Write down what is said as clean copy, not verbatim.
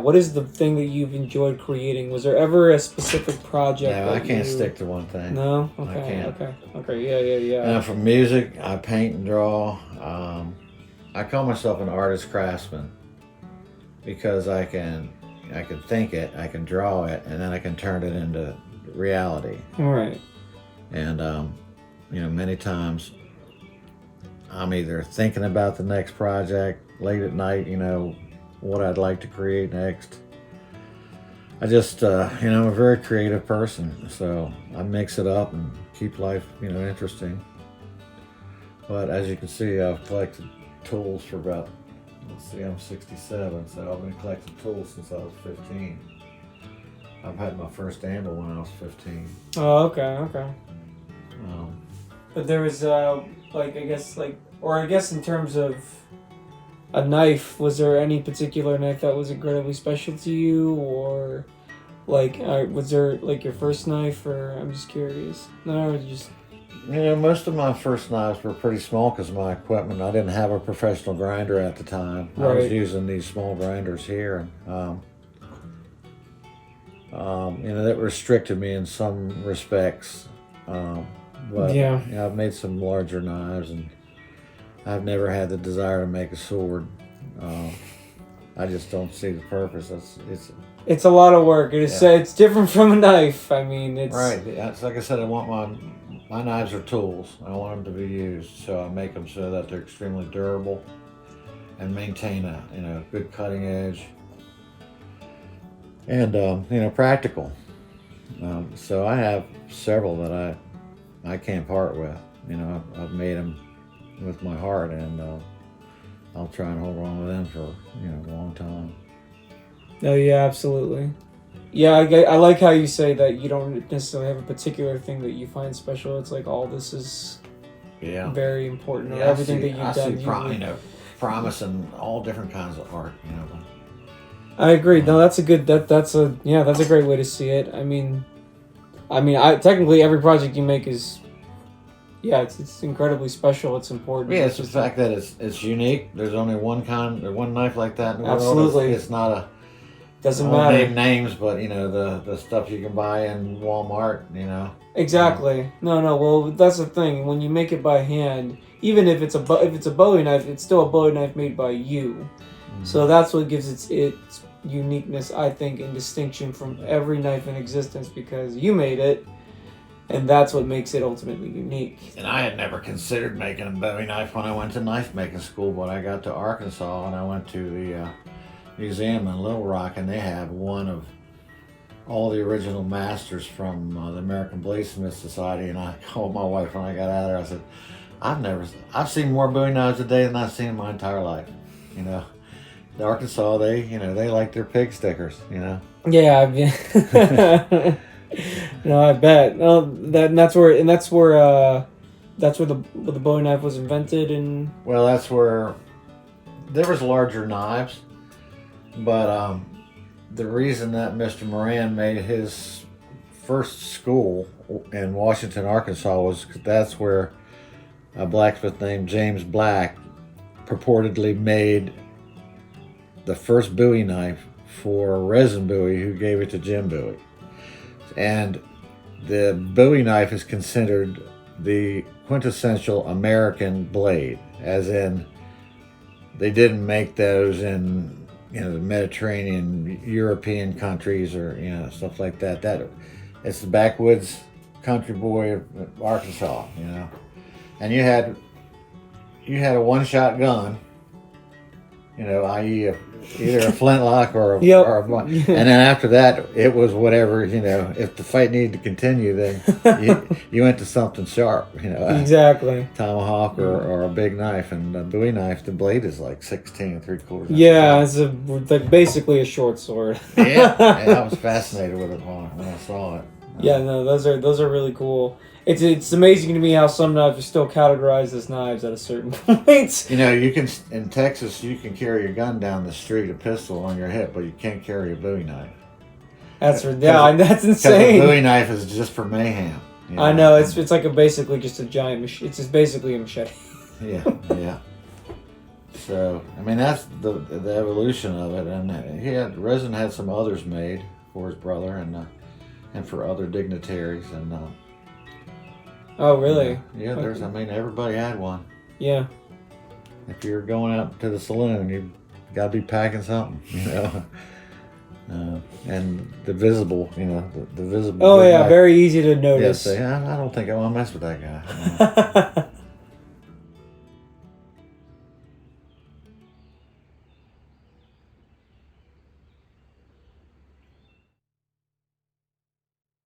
what is the thing that you've enjoyed creating? Was there ever a specific project? No, I can't stick to one thing. No? I Okay, can't. okay. Yeah. And from music, I paint and draw. I call myself an artist craftsman because I can think it, I can draw it, and then I can turn it into reality. All right. And many times I'm either thinking about the next project late at night, what I'd like to create next. I just, I'm a very creative person, so I mix it up and keep life, interesting. But as you can see, I've collected tools for about, I'm 67, so I've been collecting tools since I was 15. I've had my first anvil when I was 15. Oh, okay. But there was, I guess in terms of a knife, was there any particular knife that was incredibly special to you, or was there your first knife, or I'm just curious? No, or just. Most of my first knives were pretty small because of my equipment. I didn't have a professional grinder at the time. Right. I was using these small grinders here. That restricted me in some respects. But yeah. I've made some larger knives, and I've never had the desire to make a sword. I just don't see the purpose. It's a lot of work. It's different from a knife. I mean, it's right. It's like I said, I want my knives are tools. I want them to be used, so I make them so that they're extremely durable and maintain a good cutting edge and practical. So I have several that I can't part with. I've made them with my heart, and I'll try and hold on with them for a long time. Oh yeah, absolutely. Yeah, I like how you say that you don't necessarily have a particular thing that you find special. It's like all this is very important, or everything that you've done. Promise and all different kinds of art. I agree. No, that's a good. That's a great way to see it. I mean, technically every project you make is. Yeah, it's incredibly special. It's important. Yeah, it's the fact that it's unique. There's only one knife like that in the world. Absolutely. It's not a. Doesn't matter. Name names, but the stuff you can buy in Walmart. Exactly. No. Well, that's the thing. When you make it by hand, even if it's a Bowie knife, it's still a Bowie knife made by you. Mm-hmm. So that's what gives its uniqueness, I think, and distinction from every knife in existence, because you made it. And that's what makes it ultimately unique. And I had never considered making a Bowie knife when I went to knife making school, but I got to Arkansas and I went to the museum in Little Rock, and they have one of all the original masters from the American Bladesmith Society. And I called my wife when I got out of there. I said, I've seen more Bowie knives a day than I've seen in my entire life. In Arkansas, they like their pig stickers. Yeah, I mean, no, I bet. No, that's where the Bowie knife was invented, and well, that's where there was larger knives, but the reason that Mr. Moran made his first school in Washington, Arkansas, was that's where a blacksmith named James Black purportedly made the first Bowie knife for Resin Bowie, who gave it to Jim Bowie. And the Bowie knife is considered the quintessential American blade, as in they didn't make those in the Mediterranean, European countries, or stuff like that. That it's the backwoods country boy of Arkansas, and you had a one-shot gun, i.e. either a flintlock or a and then after that it was whatever, if the fight needed to continue, then you went to something sharp, exactly, tomahawk or a big knife. And a Bowie knife, the blade is like 16 3/4. Yeah, it's basically a short sword. yeah, I was fascinated with it when I saw it. Yeah, no, those are really cool. It's amazing to me how some knives are still categorized as knives at a certain point. You can in Texas you can carry a gun down the street, a pistol on your hip, but you can't carry a Bowie knife. That's insane. A Bowie knife is just for mayhem. I know it's like basically just a giant machete. It's just basically a machete. Yeah. So I mean that's the evolution of it, and Resin had some others made for his brother and for other dignitaries, and Oh, really? yeah, there's I mean everybody had one. Yeah. If you're going out to the saloon, you gotta be packing something, you know. And the visible, you know, the visible. Oh yeah, very easy to Yeah, notice. say I don't think I want to mess with that guy. You know?